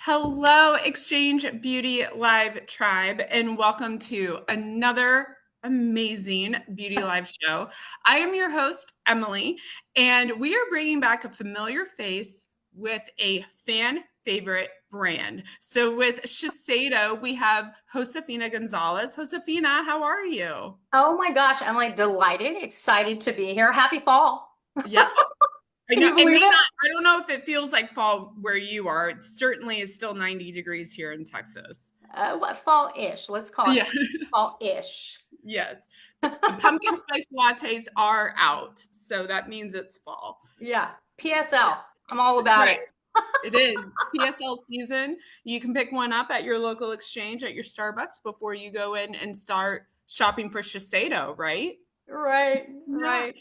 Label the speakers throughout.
Speaker 1: Hello, Exchange Beauty Live Tribe, and welcome to another amazing Beauty Live show. I am your host, Emily, and we are bringing back a familiar face with a fan favorite brand. So, with Shiseido, we have Josefina Gonzalez. Josefina, how are you?
Speaker 2: Oh my gosh, I'm like delighted, excited to be here. Happy fall.
Speaker 1: Yep. I
Speaker 2: Can
Speaker 1: know
Speaker 2: you
Speaker 1: it
Speaker 2: believe
Speaker 1: may
Speaker 2: it?
Speaker 1: not, I don't know if it feels like fall where you are. It certainly is still 90 degrees here in Texas.
Speaker 2: What fall-ish? Let's call it
Speaker 1: Yeah.
Speaker 2: fall-ish.
Speaker 1: Yes. The pumpkin spice lattes are out, so that means it's fall.
Speaker 2: Yeah.
Speaker 1: Yeah,
Speaker 2: PSL. I'm all about
Speaker 1: right.
Speaker 2: it.
Speaker 1: It is PSL season. You can pick one up at your local exchange at your Starbucks before you go in and start shopping for Shiseido, right?
Speaker 2: Right,
Speaker 1: Yeah.
Speaker 2: right.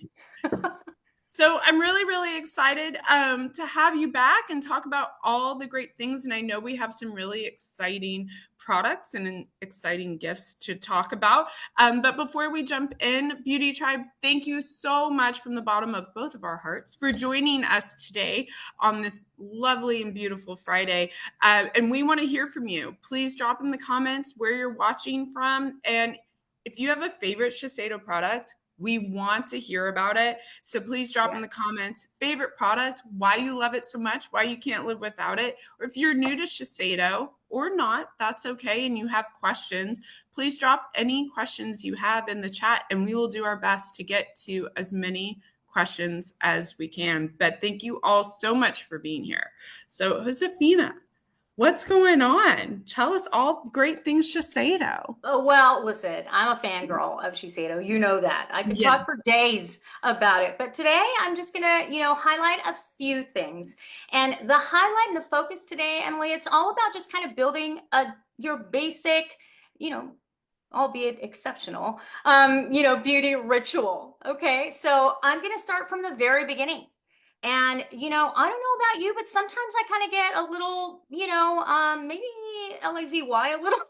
Speaker 1: So I'm really, really excited to have you back and talk about all the great things. And I know we have some really exciting products and exciting gifts to talk about. But before we jump in, Beauty Tribe, thank you so much from the bottom of both of our hearts for joining us today on this lovely and beautiful Friday. And we want to hear from you. Please drop in the comments where you're watching from. And if you have a favorite Shiseido product, we want to hear about it. So please drop
Speaker 2: Yeah.
Speaker 1: in the comments favorite product, why you love it so much, why you can't live without it. Or if you're new to Shiseido or not, that's okay. And you have questions, please drop any questions you have in the chat and we will do our best to get to as many questions as we can. But thank you all so much for being here. So, Josefina, what's going on? Tell us all great things Shiseido.
Speaker 2: Oh, well, listen, I'm a fangirl of Shiseido. You know that. I could
Speaker 1: Yes.
Speaker 2: talk for days about it. But today I'm just gonna, highlight a few things. And the highlight and the focus today, Emily, it's all about just kind of building your basic, you know, albeit exceptional, beauty ritual. Okay, so I'm going to start from the very beginning. And, I don't know about you, but sometimes I kind of get a little, maybe lazy a little,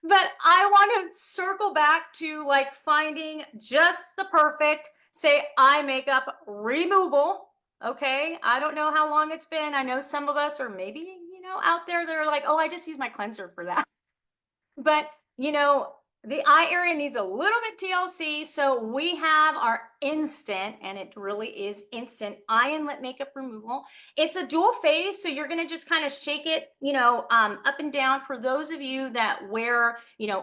Speaker 2: but I want to circle back to like finding just the perfect, say, eye makeup removal. Okay, I don't know how long it's been. I know some of us are maybe, out there that are like, oh, I just use my cleanser for that. But, you know, the eye area needs a little bit TLC. So we have our instant, and it really is instant eye and lip makeup removal. It's a dual phase. So you're going to just kind of shake it, up and down for those of you that wear,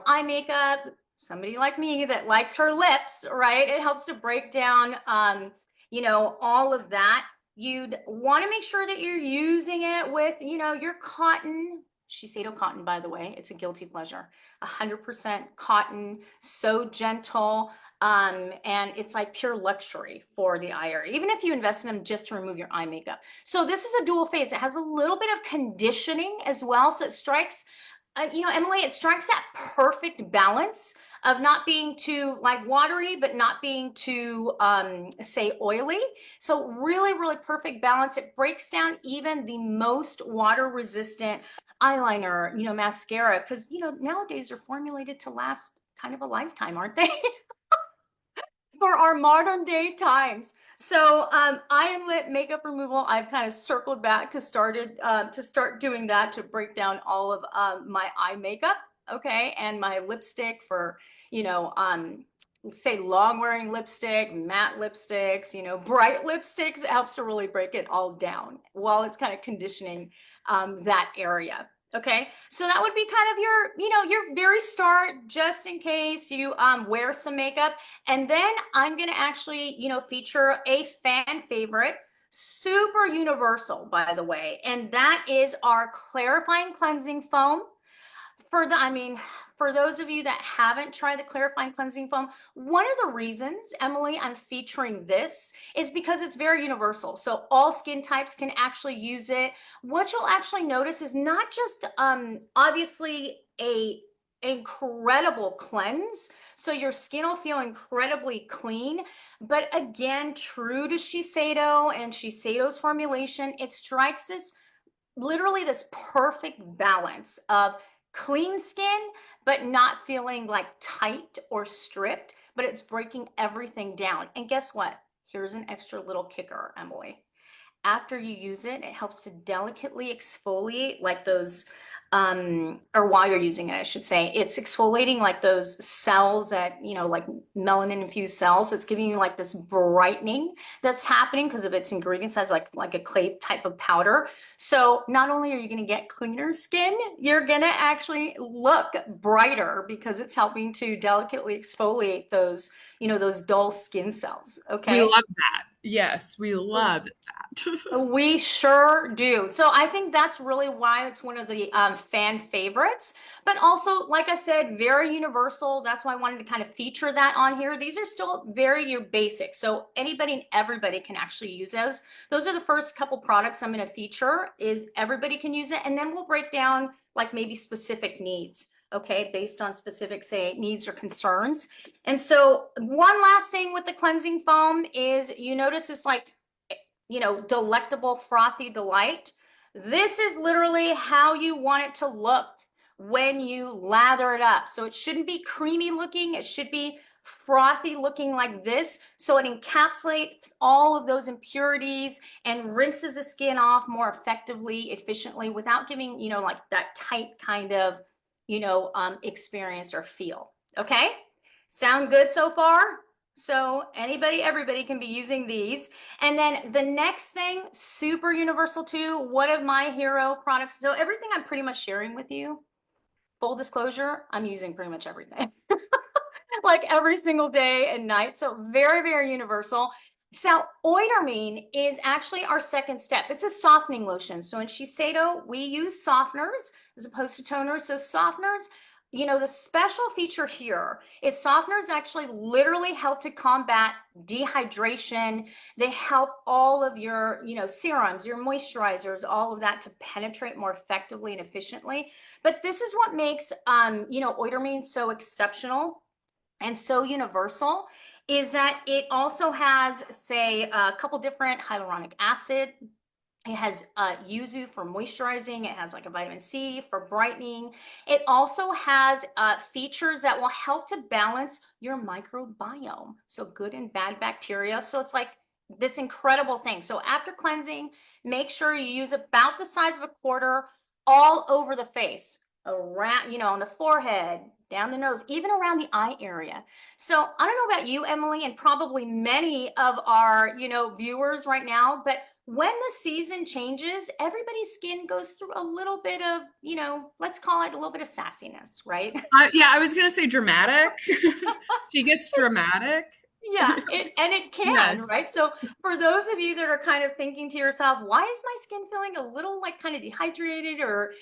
Speaker 2: eye makeup, somebody like me that likes her lips, right? It helps to break down, all of that. You'd want to make sure that you're using it with, your cotton. Shiseido cotton, by the way, it's a guilty pleasure. 100% cotton, so gentle, and it's like pure luxury for the eye area, even if you invest in them just to remove your eye makeup. So this is a dual phase. It has a little bit of conditioning as well. So it strikes, Emily, it strikes that perfect balance of not being too like watery, but not being too, say, oily. So really, really perfect balance. It breaks down even the most water resistant eyeliner, mascara, because, nowadays they're formulated to last kind of a lifetime, aren't they? For our modern day times. So eye and lip makeup removal, I've kind of circled back to start doing that to break down all of my eye makeup, okay, and my lipstick for, let's say long wearing lipstick, matte lipsticks, bright lipsticks. It helps to really break it all down while it's kind of conditioning that area. Okay, so that would be kind of your very start, just in case you wear some makeup. And then I'm going to actually, feature a fan favorite, super universal, by the way. And that is our clarifying cleansing foam. For those of you that haven't tried the clarifying cleansing foam, one of the reasons, Emily, I'm featuring this is because it's very universal. So all skin types can actually use it. What you'll actually notice is not just obviously a incredible cleanse, so your skin will feel incredibly clean, but again, true to Shiseido and Shiseido's formulation, it strikes this literally this perfect balance of clean skin, but not feeling like tight or stripped, but it's breaking everything down. And guess what? Here's an extra little kicker, Emily. after you use it, it helps to delicately exfoliate like those, or while you're using it, I should say, it's exfoliating like those cells that, like melanin infused cells. So it's giving you like this brightening that's happening because of its ingredients as like a clay type of powder. So not only are you going to get cleaner skin, you're going to actually look brighter because it's helping to delicately exfoliate those, those dull skin cells.
Speaker 1: We
Speaker 2: Okay.
Speaker 1: love that. Yes, we love that.
Speaker 2: We sure do. So I think that's really why it's one of the fan favorites. But also, like I said, very universal. That's why I wanted to kind of feature that on here. These are still very your basic. So anybody and everybody can actually use those. Those are the first couple products I'm going to feature is everybody can use it. And then we'll break down like maybe specific needs. Okay, based on specific, say, needs or concerns. And so, one last thing with the cleansing foam is you notice it's like delectable, frothy delight. This is literally how you want it to look when you lather it up. So it shouldn't be creamy looking. It should be frothy looking like this. So it encapsulates all of those impurities and rinses the skin off more effectively, efficiently without giving, like that tight kind of, experience or feel. Okay. Sound good so far? So anybody, everybody can be using these. And then the next thing, super universal too, one of my hero products. So everything I'm pretty much sharing with you, full disclosure, I'm using pretty much everything. Like every single day and night. So very, very universal. So Oidermine is actually our second step. It's a softening lotion. So in Shiseido, we use softeners as opposed to toners. So softeners, the special feature here is softeners actually literally help to combat dehydration. They help all of your, serums, your moisturizers, all of that to penetrate more effectively and efficiently. But this is what makes, Oidermine so exceptional and so universal is that it also has, say, a couple different hyaluronic acid. It has yuzu for moisturizing. It has like a vitamin C for brightening. It also has features that will help to balance your microbiome. So good and bad bacteria. So it's like this incredible thing. So after cleansing, make sure you use about the size of a quarter all over the face, around, on the forehead, down the nose, even around the eye area. So I don't know about you, Emily, and probably many of our, viewers right now, but when the season changes, everybody's skin goes through a little bit of, let's call it a little bit of sassiness, right?
Speaker 1: Yeah, I was gonna say dramatic. She gets dramatic.
Speaker 2: Yeah, it can,
Speaker 1: Yes.
Speaker 2: right? So for those of you that are kind of thinking to yourself, why is my skin feeling a little like kind of dehydrated or,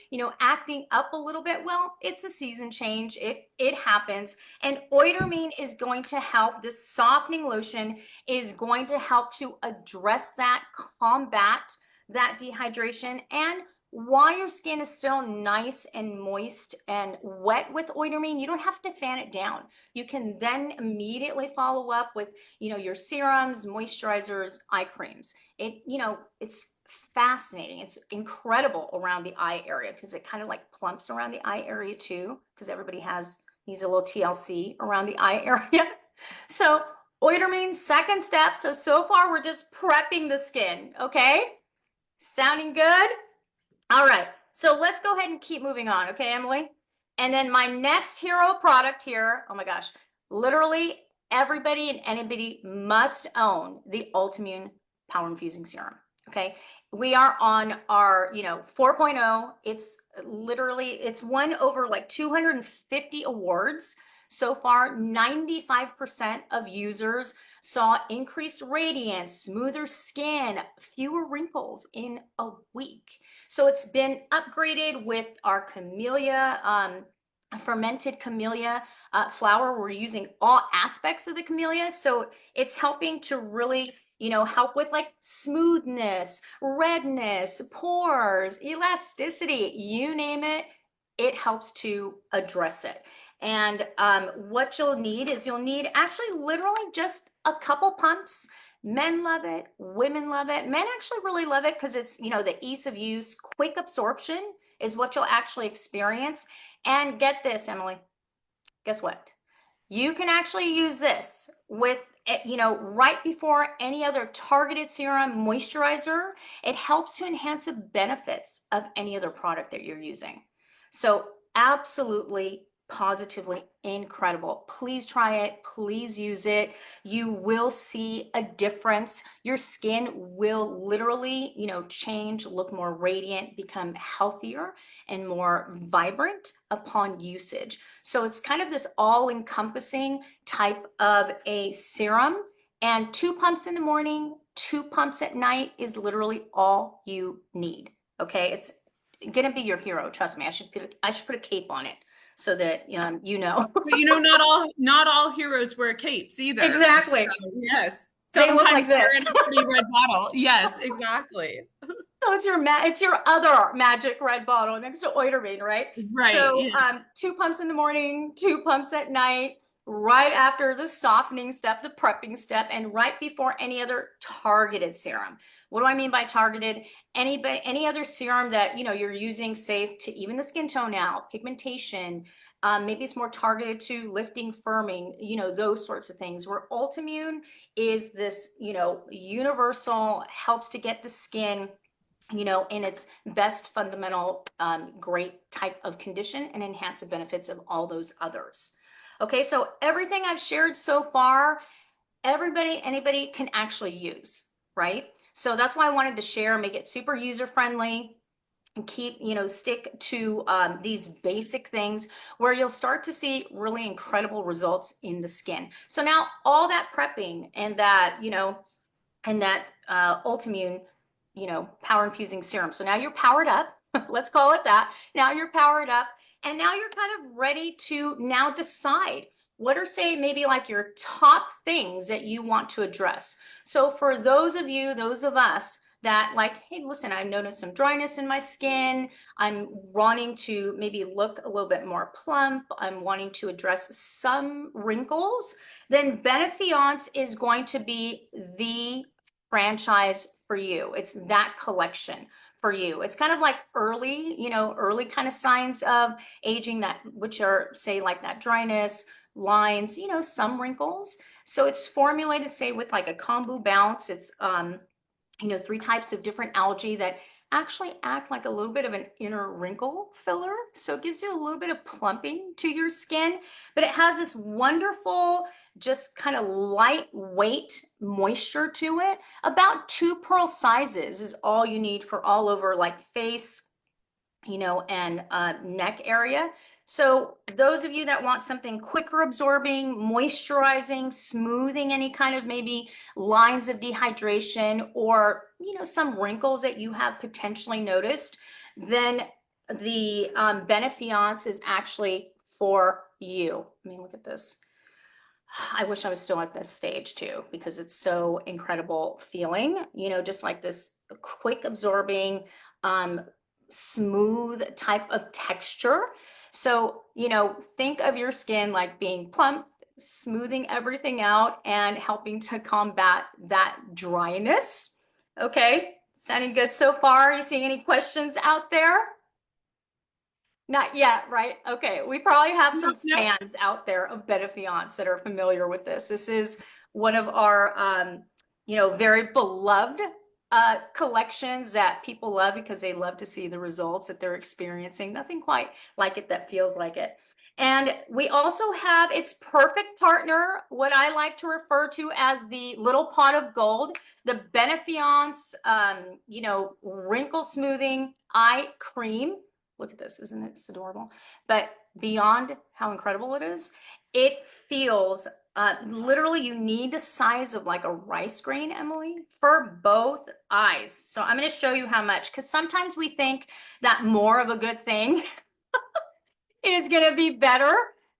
Speaker 2: acting up a little bit? Well, it's a season change. It happens. And Oidermine is going to help. This softening lotion is going to help to address that, combat that dehydration, and while your skin is still nice and moist and wet with Oidermine, you don't have to fan it down. You can then immediately follow up with, your serums, moisturizers, eye creams. It's fascinating. It's incredible around the eye area because it kind of like plumps around the eye area too, because everybody needs a little TLC around the eye area. So Oidermine, second step. So far we're just prepping the skin. Okay. Sounding good? All right. So let's go ahead and keep moving on. Okay, Emily? And then my next hero product here, oh my gosh, literally everybody and anybody must own the Ultimune Power Infusing Serum. Okay. We are on our, 4.0. It's won over like 250 awards. So far, 95% of users saw increased radiance, smoother skin, fewer wrinkles in a week. So it's been upgraded with our camellia, fermented camellia flower. We're using all aspects of the camellia. So it's helping to really, help with like smoothness, redness, pores, elasticity, you name it, it helps to address it. And what you'll need is you'll need actually literally just a couple pumps. Men love it, women love it. Men actually really love it because it's, the ease of use, quick absorption is what you'll actually experience. And get this, Emily, guess what? You can actually use this with, right before any other targeted serum moisturizer. It helps to enhance the benefits of any other product that you're using. So absolutely, positively incredible. Please try it. Please use it. You will see a difference. Your skin will literally, change, look more radiant, become healthier and more vibrant upon usage. So it's kind of this all-encompassing type of a serum, and 2 pumps in the morning, 2 pumps at night is literally all you need. Okay, it's gonna be your hero. Trust me. I should put a cape on it so that you know.
Speaker 1: But you know, not all heroes wear capes either. So
Speaker 2: Exactly.
Speaker 1: yes,
Speaker 2: They look like
Speaker 1: sometimes they're in
Speaker 2: this.
Speaker 1: a pretty red bottle. Yes, exactly.
Speaker 2: So it's your other magic red bottle next to Oitermine, right?
Speaker 1: Right.
Speaker 2: So
Speaker 1: Yeah.
Speaker 2: 2 pumps in the morning, 2 pumps at night, right after the softening step, the prepping step, and right before any other targeted serum. What do I mean by targeted? Any other serum that you're using, safe to even the skin tone out, pigmentation. Maybe it's more targeted to lifting, firming, those sorts of things. Where Ultimmune is this, universal, helps to get the skin in its best fundamental, great type of condition and enhance the benefits of all those others. Okay, so everything I've shared so far, anybody can actually use, right? So that's why I wanted to share, make it super user friendly and stick to these basic things where you'll start to see really incredible results in the skin. So now all that prepping and that Ultimmune, power infusing serum. So now you're powered up. Let's call it that. Now you're powered up, and now you're kind of ready to now decide what are, say, maybe like your top things that you want to address. So for those of us that like, hey, listen, I've noticed some dryness in my skin. I'm wanting to maybe look a little bit more plump. I'm wanting to address some wrinkles. Then Benefiance is going to be the franchise for you. It's that collection for you. It's kind of like early kind of signs of aging, that which are, say, like that dryness, lines, some wrinkles. So it's formulated, say, with like a kombu bounce. It's 3 types of different algae that actually act like a little bit of an inner wrinkle filler. So it gives you a little bit of plumping to your skin, but it has this wonderful, just kind of lightweight moisture to it. About 2 pearl sizes is all you need for all over, like face, and neck area. So those of you that want something quicker absorbing, moisturizing, smoothing any kind of maybe lines of dehydration, or, some wrinkles that you have potentially noticed, then the Benefiance is actually for you. I mean, look at this. I wish I was still at this stage too, because it's so incredible feeling, just like this quick absorbing, um, smooth type of texture. So, think of your skin like being plump, smoothing everything out and helping to combat that dryness. Okay, sounding good so far? You seeing any questions out there? Not yet, right? Okay, we probably have
Speaker 1: No,
Speaker 2: some
Speaker 1: no.
Speaker 2: fans out there of Benefiance that are familiar with this. This is one of our, very beloved collections that people love because they love to see the results that they're experiencing. Nothing quite like it that feels like it. And we also have its perfect partner, what I like to refer to as the little pot of gold, the Benefiance, wrinkle smoothing eye cream. Look at this, isn't it? It's adorable. But beyond how incredible it is, it feels literally, you need the size of like a rice grain, Emily, for both eyes. So I'm going to show you how much, because sometimes we think that more of a good thing is going to be better,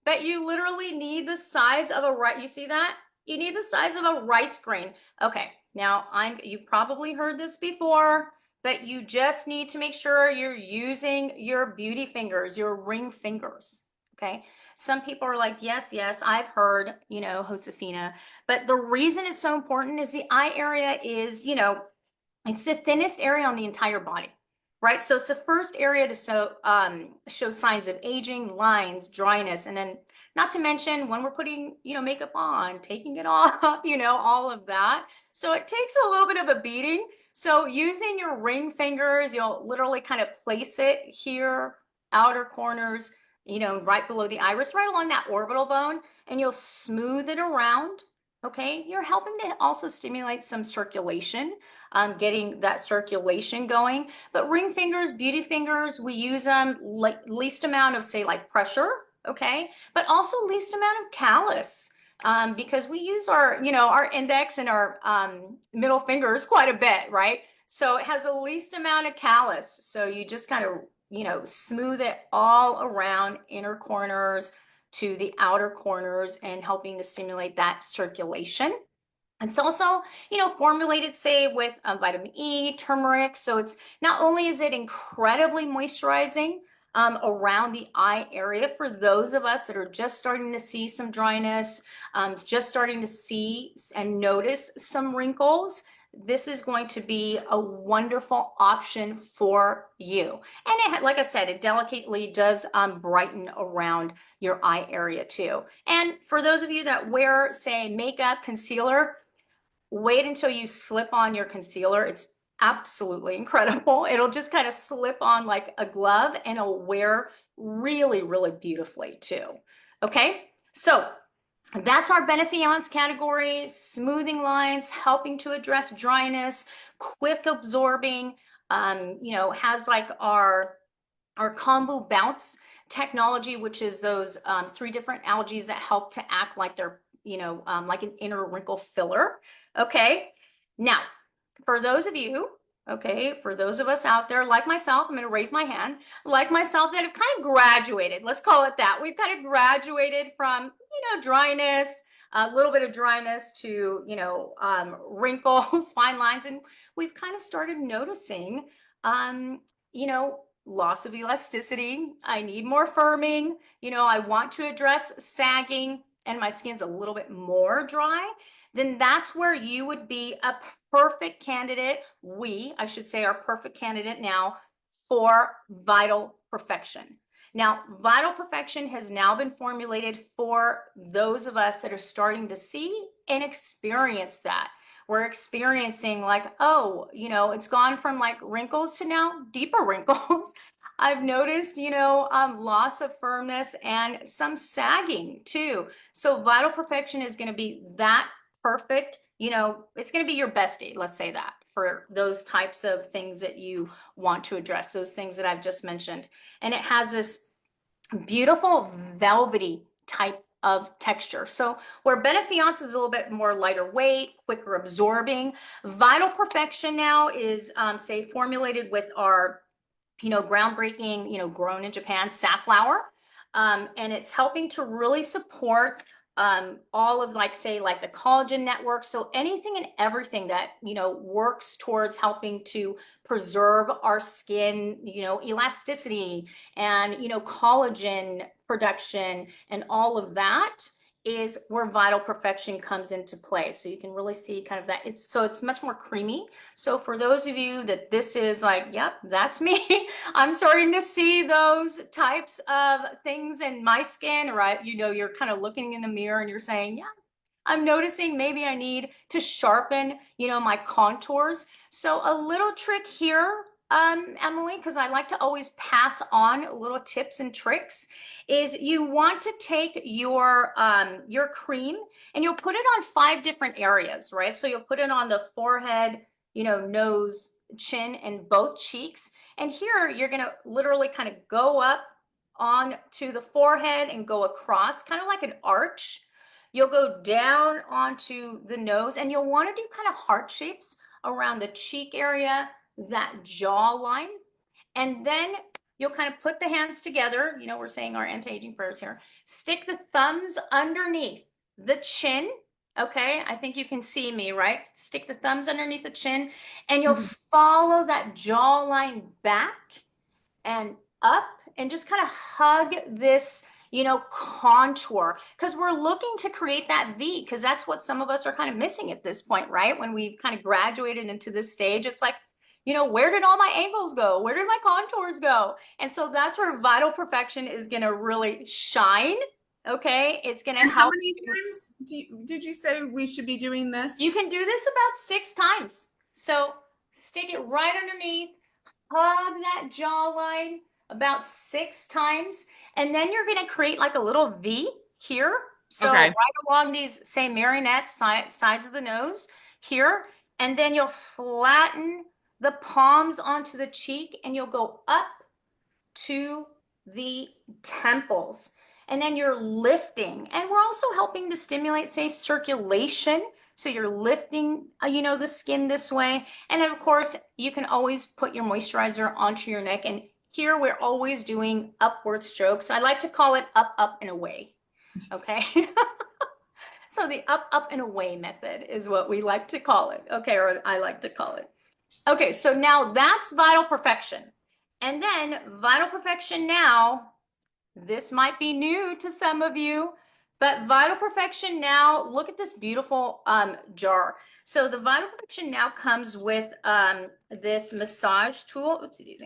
Speaker 2: but you literally need the size of a rice. You see that? You need the size of a rice grain. Okay, now you probably heard this before, but you just need to make sure you're using your beauty fingers, your ring fingers. Okay. Some people are like, yes, yes, I've heard, Josefina. But the reason it's so important is the eye area is, it's the thinnest area on the entire body. right? So it's the first area to show signs of aging, lines, dryness, and then not to mention when we're putting, makeup on, taking it off, all of that. So it takes a little bit of a beating. So using your ring fingers, you'll literally kind of place it here, outer corners, right below the iris, right along that orbital bone, and you'll smooth it around. Okay, you're helping to also stimulate some circulation, getting that circulation going. But ring fingers, beauty fingers, we use them like least amount of, say, like pressure, okay, but also least amount of callus. Because we use our index and our middle fingers quite a bit, right? So it has the least amount of callus. So you just kind of, smooth it all around inner corners to the outer corners and helping to stimulate that circulation. It's also, formulated, say, with vitamin E, turmeric. So it's not only is it incredibly moisturizing around the eye area for those of us that are just starting to see some dryness, just starting to see and notice some wrinkles. This is going to be a wonderful option for you. And it, like I said, it delicately does brighten around your eye area too. And for those of you that wear, say, makeup, concealer, wait until you slip on your concealer. It's absolutely incredible. It'll just kind of slip on like a glove and it'll wear really, really beautifully too. Okay, so that's our Benefiance category: smoothing lines, helping to address dryness, quick absorbing, has like our kombu bounce technology, which is those three different algae that help to act like they're, like an inner wrinkle filler. Okay. Now, for those of you, okay, for those of us out there like myself, I'm going to raise my hand, like myself, that have kind of graduated. Let's call it that. We've kind of graduated from, dryness, a little bit of dryness to, wrinkles, fine lines, and we've kind of started noticing, you know, loss of elasticity. I need more firming. I want to address sagging and my skin's a little bit more dry. Then that's where you would be a perfect candidate. I should say, are perfect candidate now for Vital Perfection. Now, Vital Perfection has now been formulated for those of us that are starting to see and experience that. We're experiencing like, oh, it's gone from like wrinkles to now deeper wrinkles. I've noticed, loss of firmness and some sagging too. So Vital Perfection is going to be that perfect. It's going to be your bestie, let's say that, for those types of things that you want to address, those things that I've just mentioned. And it has this beautiful velvety type of texture. So where Benefiance is a little bit more lighter weight, quicker absorbing, Vital Perfection now is, say, formulated with our, groundbreaking, grown in Japan safflower. And it's helping to really support all of, like, say, like the collagen network. So anything and everything that, works towards helping to preserve our skin, elasticity and, collagen production and all of that is where Vital Perfection comes into play. So you can really see kind of that. It's much more creamy. So for those of you that this is like, yep, that's me. I'm starting to see those types of things in my skin, right? You're kind of looking in the mirror and you're saying, yeah, I'm noticing maybe I need to sharpen, my contours. So a little trick here, Emily, because I like to always pass on little tips and tricks, is you want to take your cream and you'll put it on 5 different areas, right? So you'll put it on the forehead, nose, chin, and both cheeks. And here you're going to literally kind of go up on to the forehead and go across, kind of like an arch. You'll go down onto the nose and you'll want to do kind of heart shapes around the cheek area, that jawline. And then you'll kind of put the hands together. We're saying our anti-aging prayers here. Stick the thumbs underneath the chin. Okay, I think you can see me, right? Stick the thumbs underneath the chin and you'll follow that jawline back and up and just kind of hug this, contour, because we're looking to create that V, because that's what some of us are kind of missing at this point, right? When we've kind of graduated into this stage, it's like, where did all my angles go? Where did my contours go? And so that's where Vital Perfection is going to really shine. Okay. It's going to
Speaker 1: And how
Speaker 2: help
Speaker 1: many
Speaker 2: you.
Speaker 1: times did you say we should be doing
Speaker 2: You
Speaker 1: this?
Speaker 2: can do this about 6 times. So stick it right underneath, hug that jawline about 6 times, and then you're going to create like a little V here. So
Speaker 1: Okay.
Speaker 2: right along these, say, marionette sides of the nose here, and then you'll flatten the palms onto the cheek, and you'll go up to the temples. And then you're lifting. And we're also helping to stimulate, say, circulation. So you're lifting, the skin this way. And then, of course, you can always put your moisturizer onto your neck. And here we're always doing upward strokes. I like to call it up, up, and away. Okay. So the up, up, and away method is what we like to call it. Okay. Or I like to call it. Okay, so now that's Vital Perfection. And then Vital Perfection now, this might be new to some of you, but Vital Perfection now, look at this beautiful jar. So the Vital Perfection now comes with this massage tool. Oopsie.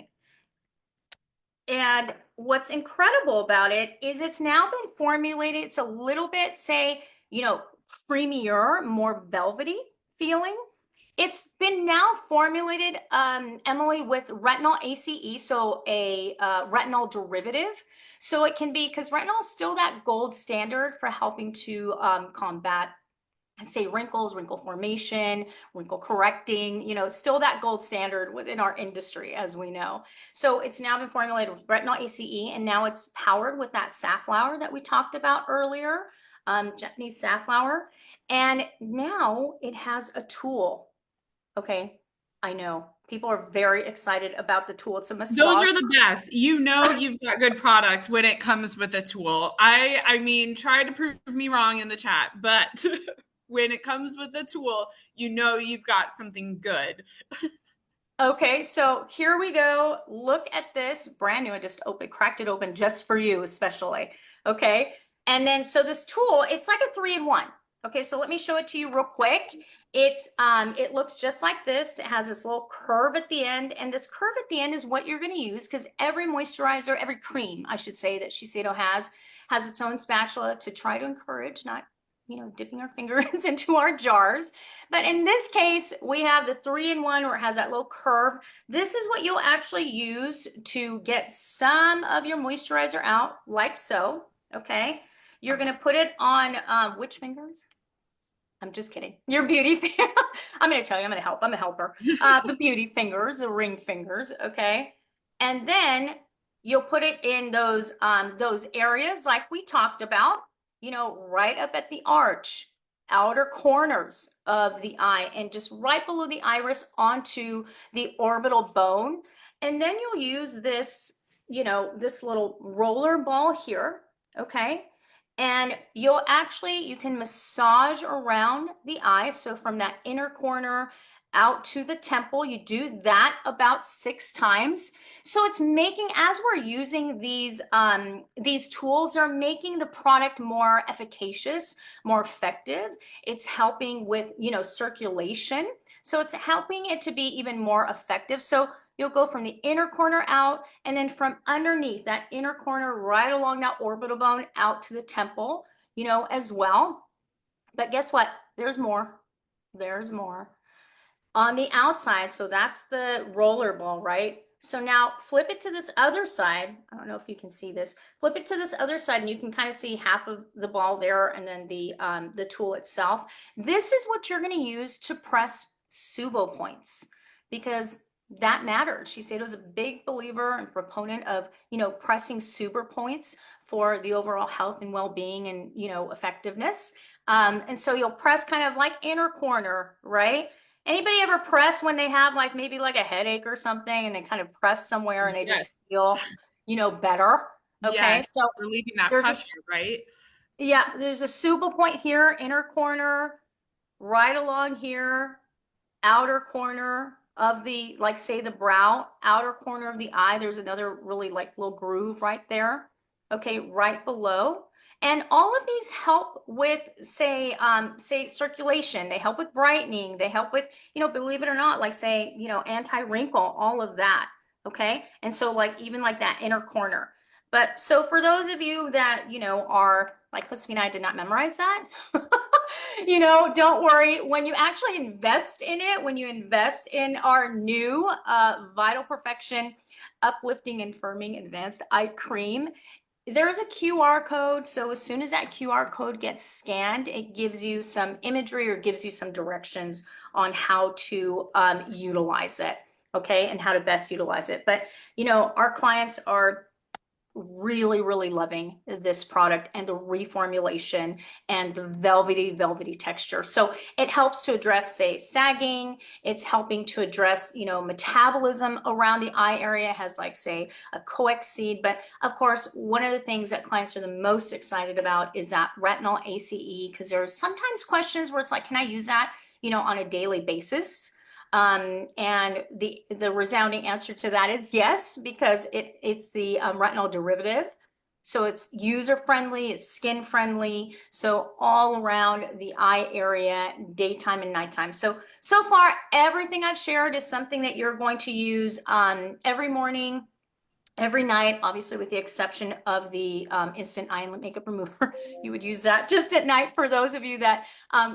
Speaker 2: And what's incredible about it is it's now been formulated. It's a little bit, say, creamier, more velvety feeling. It's been now formulated, Emily, with retinol ACE, so a retinol derivative. So it can be, because retinol is still that gold standard for helping to combat, say, wrinkles, wrinkle formation, wrinkle correcting, still that gold standard within our industry, as we know. So it's now been formulated with retinol ACE, and now it's powered with that safflower that we talked about earlier, Japanese safflower. And now it has a tool. Okay, I know. People are very excited about the tool. It's a
Speaker 1: Those
Speaker 2: massage.
Speaker 1: are the best. You know you've got good product when it comes with a tool. I mean, try to prove me wrong in the chat, but when it comes with a tool, you know you've got something good.
Speaker 2: Okay, so here we go. Look at this. Brand new. I just cracked it open just for you, especially. Okay. And then so this tool, it's like a 3-in-1. Okay, so let me show it to you real quick. It looks just like this. It has this little curve at the end, and this curve at the end is what you're going to use, because every moisturizer, every cream, I should say, that Shiseido has its own spatula to try to encourage, not dipping our fingers into our jars. But in this case, we have the 3-in-1 where it has that little curve. This is what you'll actually use to get some of your moisturizer out, like so. Okay. You're going to put it on which fingers? I'm just kidding. Your beauty finger. I'm going to tell you, I'm going to help. I'm a helper. The beauty fingers, the ring fingers. Okay. And then you'll put it in those areas like we talked about, right up at the arch, outer corners of the eye, and just right below the iris onto the orbital bone. And then you'll use this little roller ball here. Okay. And you can massage around the eye. So from that inner corner out to the temple, you do that about 6 times. So it's making, as we're using these tools, they're making the product more efficacious, more effective. It's helping with, circulation. So it's helping it to be even more effective. So you'll go from the inner corner out, and then from underneath that inner corner, right along that orbital bone out to the temple, as well. But guess what? There's more. There's more. On the outside, so that's the roller ball, right? So now flip it to this other side. I don't know if you can see this. Flip it to this other side, and you can kind of see half of the ball there, and then the tool itself. This is what you're going to use to press Subo points, because that matters. Shiseido is a big believer and proponent of, pressing super points for the overall health and well-being and, effectiveness. And so you'll press kind of like inner corner, right? Anybody ever press when they have like maybe like a headache or something, and they kind of press somewhere and they
Speaker 1: Yes.
Speaker 2: just feel, better? Okay,
Speaker 1: Yes.
Speaker 2: so
Speaker 1: Relieving that
Speaker 2: there's a
Speaker 1: pressure, right?
Speaker 2: yeah, there's a Subo point here, inner corner, right along here, outer corner of the, like, say, the brow, outer corner of the eye. There's another really like little groove right there. Okay, right below. And all of these help with, say circulation. They help with brightening. They help with, believe it or not, like say, anti-wrinkle, all of that. Okay. And so like even like that inner corner. But so for those of you that, are like Josefina, I did not memorize that. Don't worry. When you actually invest in it, when you invest in our new Vital Perfection Uplifting and Firming Advanced Eye Cream, there is a QR code. So as soon as that QR code gets scanned, it gives you some imagery or gives you some directions on how to utilize it. Okay. And how to best utilize it. But, our clients are really, really loving this product and the reformulation and the velvety texture. So it helps to address, say, sagging. It's helping to address, metabolism around the eye area. It has like, say, a coex seed. But of course, one of the things that clients are the most excited about is that retinol ACE, because there's sometimes questions where it's like, can I use that, on a daily basis? And the resounding answer to that is yes, because it's the retinol derivative. So it's user friendly, it's skin friendly. So all around the eye area, daytime and nighttime. So far, everything I've shared is something that you're going to use every morning, every night, obviously with the exception of the instant eye and lip makeup remover. You would use that just at night for those of you that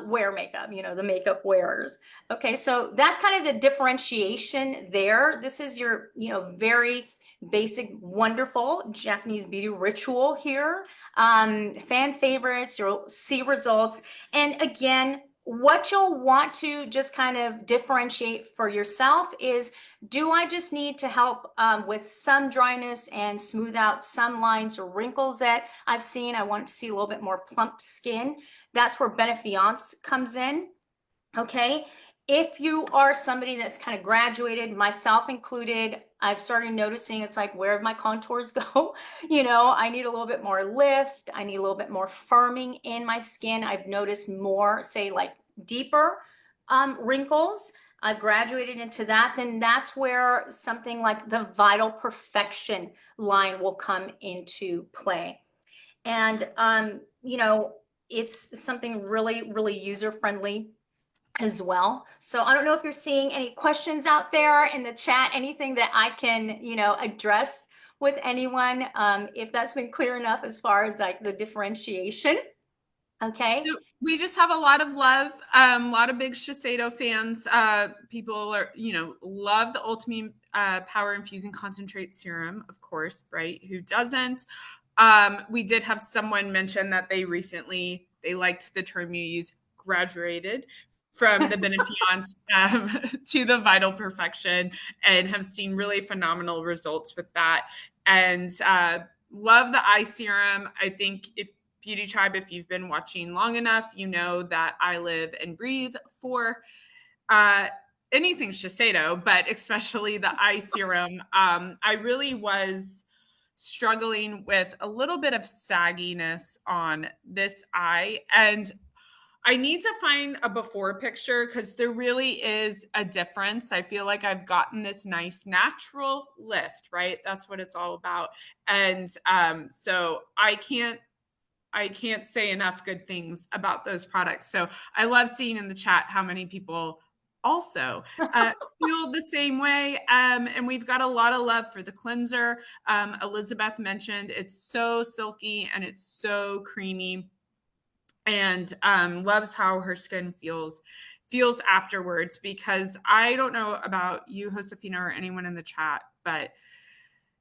Speaker 2: wear makeup, the makeup wearers. Okay, so that's kind of the differentiation there. This is your, very basic, wonderful Japanese beauty ritual here. Fan favorites, you'll see results. And again, what you'll want to just kind of differentiate for yourself is, do I just need to help with some dryness and smooth out some lines or wrinkles that I've seen? I want to see a little bit more plump skin. That's where Benefiance comes in. Okay. If you are somebody that's kind of graduated, myself included, I've started noticing it's like, where have my contours go? I need a little bit more lift. I need a little bit more firming in my skin. I've noticed more, say, like deeper wrinkles. I've graduated into that. Then that's where something like the Vital Perfection line will come into play. And, it's something really, really user friendly as well. So I don't know if you're seeing any questions out there in the chat, anything that I can, address with anyone, if that's been clear enough as far as like the differentiation. Okay.
Speaker 1: So we just have a lot of love, a lot of big Shiseido fans. People are, love the Ultimate Power Infusing Concentrate Serum, of course, right? Who doesn't? We did have someone mention that they liked the term you use, graduated from the Benefiance to the Vital Perfection, and have seen really phenomenal results with that. And love the eye serum. I think if Beauty Tribe, if you've been watching long enough, you know that I live and breathe for uh, anything Shiseido, but especially the eye serum. I really was struggling with a little bit of sagginess on this eye, and I need to find a before picture because there really is a difference. I feel like I've gotten this nice natural lift, right? That's what it's all about. And so I can't say enough good things about those products. So I love seeing in the chat how many people also feel the same way. And we've got a lot of love for the cleanser. Elizabeth mentioned it's so silky and it's so creamy, and loves how her skin feels afterwards. Because I don't know about you, Josefina, or anyone in the chat, but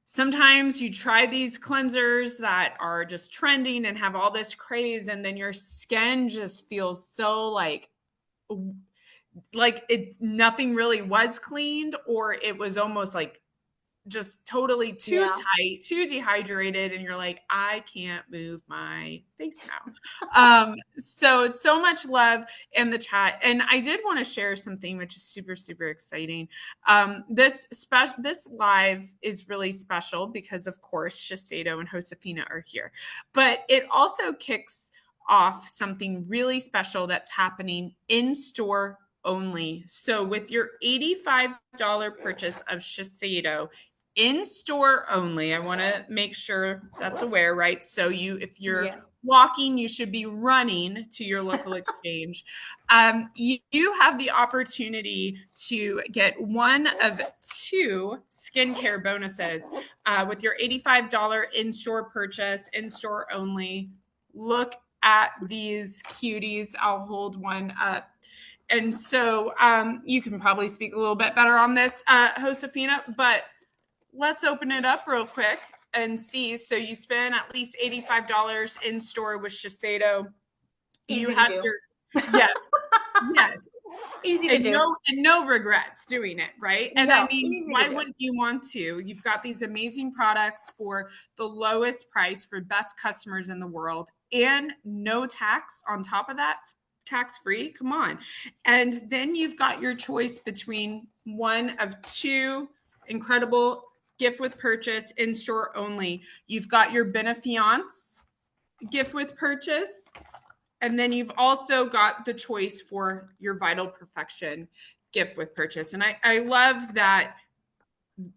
Speaker 1: sometimes you try these cleansers that are just trending and have all this craze, and then your skin just feels so like it nothing really was cleaned, or it was almost like just totally too
Speaker 2: Yeah.
Speaker 1: tight, too dehydrated, and you're like, I can't move my face now. So much love in the chat, and I did want to share something which is super super exciting. This live is really special because, of course, Shiseido and Josefina are here, but it also kicks off something really special that's happening in store only. So with your $85 purchase of Shiseido in store only. I want to make sure that's aware, right? So if you're
Speaker 2: Yes.
Speaker 1: walking, you should be running to your local exchange. You have the opportunity to get one of two skincare bonuses with your $85 in-store purchase, in-store only. Look at these cuties. I'll hold one up. And so you can probably speak a little bit better on this, Josefina, but let's open it up real quick and see. So you spend at least $85 in store with Shiseido. You
Speaker 2: Easy to
Speaker 1: have
Speaker 2: do.
Speaker 1: your, yes, yes,
Speaker 2: Easy to
Speaker 1: and
Speaker 2: do.
Speaker 1: no regrets doing it, right? And I
Speaker 2: No,
Speaker 1: mean,
Speaker 2: easy to
Speaker 1: why
Speaker 2: do.
Speaker 1: wouldn't you want to? You've got these amazing products for the lowest price for best customers in the world and no tax on top of that, tax free. Come on. And then you've got your choice between one of two incredible gift with purchase in store only. You've got your Benefiance gift with purchase, and then you've also got the choice for your Vital Perfection gift with purchase. And I love that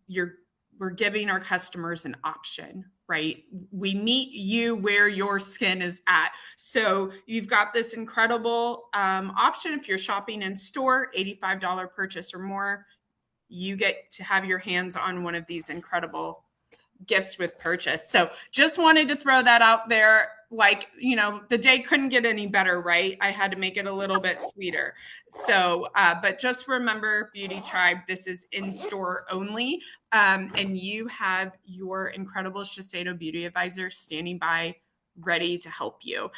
Speaker 1: we're giving our customers an option, right? We meet you where your skin is at. So you've got this incredible option if you're shopping in store, $85 purchase or more. You get to have your hands on one of these incredible gifts with purchase. So just wanted to throw that out there. Like, the day couldn't get any better, right? I had to make it a little bit sweeter. So, but just remember, Beauty Tribe, this is in store only. And you have your incredible Shiseido beauty advisor standing by ready to help you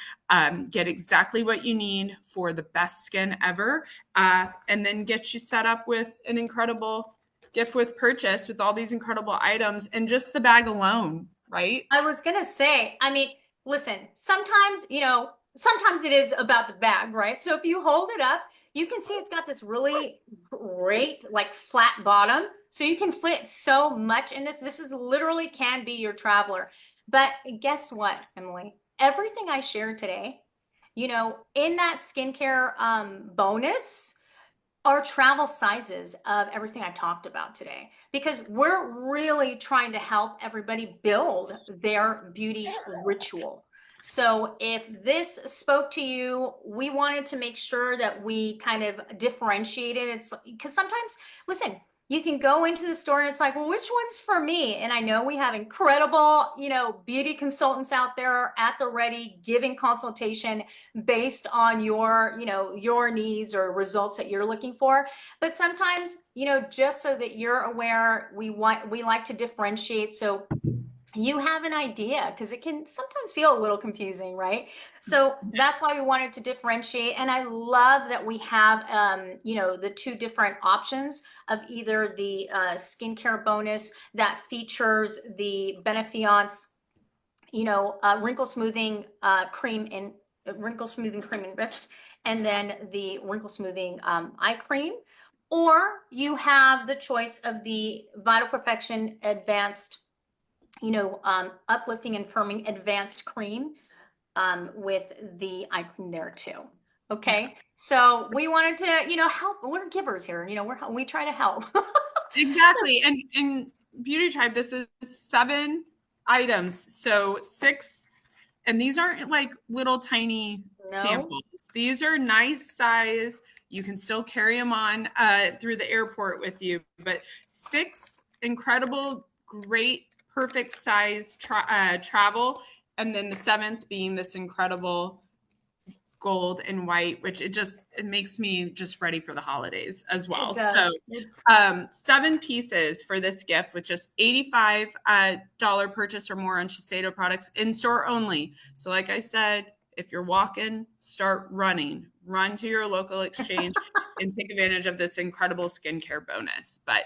Speaker 1: get exactly what you need for the best skin ever, and then get you set up with an incredible gift with purchase with all these incredible items and just the bag alone, right?
Speaker 2: I was gonna say, I mean, listen, sometimes, sometimes it is about the bag, right? So if you hold it up, you can see it's got this really great, like flat bottom. So you can fit so much in this. This is literally can be your traveler. But guess what, Emily? Everything I shared today, in that skincare bonus, are travel sizes of everything I talked about today because we're really trying to help everybody build their beauty ritual. So if this spoke to you, we wanted to make sure that we kind of differentiated. It's because sometimes, listen, you can go into the store and it's like, well, which one's for me? And I know we have incredible, beauty consultants out there at the ready giving consultation based on your needs or results that you're looking for. But sometimes, just so that you're aware, we like to differentiate so you have an idea because it can sometimes feel a little confusing, right? So that's why we wanted to differentiate. And I love that we have, the two different options of either the skincare bonus that features the Benefiance, wrinkle smoothing cream and wrinkle smoothing cream enriched, and then the wrinkle smoothing eye cream. Or you have the choice of the Vital Perfection Advanced, uplifting and firming advanced cream with the eye cream there too.
Speaker 1: Yeah,
Speaker 2: Okay, so we wanted to, help. We're givers here. We try to help.
Speaker 1: exactly. And Beauty Tribe, this is 7 items. So 6, and these aren't like little tiny
Speaker 2: No,
Speaker 1: samples. These are nice size. You can still carry them on through the airport with you, but 6 incredible, great, perfect size travel. And then the 7th being this incredible gold and white, which it makes me just ready for the holidays as well.
Speaker 2: it does.
Speaker 1: So 7 pieces for this gift with just $85 purchase or more on Shiseido products in store only. So like I said, if you're walking, start running. Run to your local exchange and take advantage of this incredible skincare bonus. But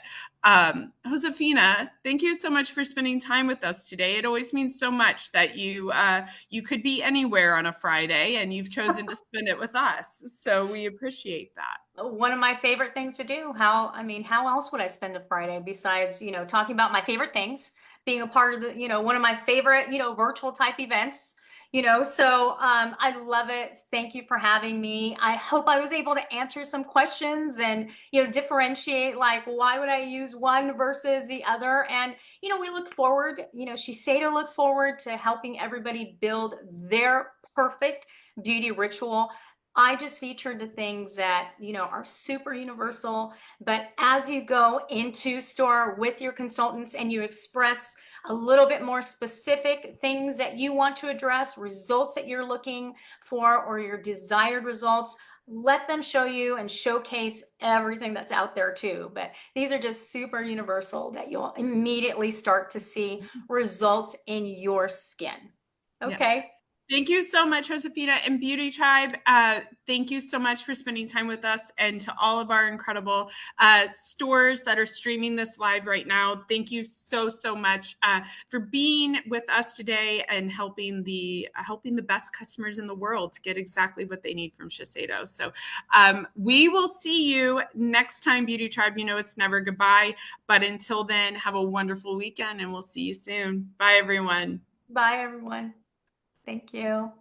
Speaker 1: Josefina, thank you so much for spending time with us today. It always means so much that you could be anywhere on a Friday and you've chosen to spend it with us. So we appreciate that.
Speaker 2: One of my favorite things to do. How else would I spend a Friday besides, talking about my favorite things, being a part of one of my favorite, virtual type events, I love it. Thank you for having me. I hope I was able to answer some questions and, differentiate like why would I use one versus the other. And, we look forward, Shiseido looks forward to helping everybody build their perfect beauty ritual. I just featured the things that, are super universal, but as you go into store with your consultants and you express a little bit more specific things that you want to address, results that you're looking for, or your desired results, let them show you and showcase everything that's out there too. But these are just super universal that you'll immediately start to see results in your skin.
Speaker 1: Yeah.
Speaker 2: Okay.
Speaker 1: Thank you so much, Josefina and Beauty Tribe. Thank you so much for spending time with us, and to all of our incredible stores that are streaming this live right now. Thank you so much for being with us today and helping the best customers in the world to get exactly what they need from Shiseido. So we will see you next time, Beauty Tribe. You know it's never goodbye, but until then, have a wonderful weekend, and we'll see you soon. Bye, everyone.
Speaker 2: Bye, everyone. Thank you.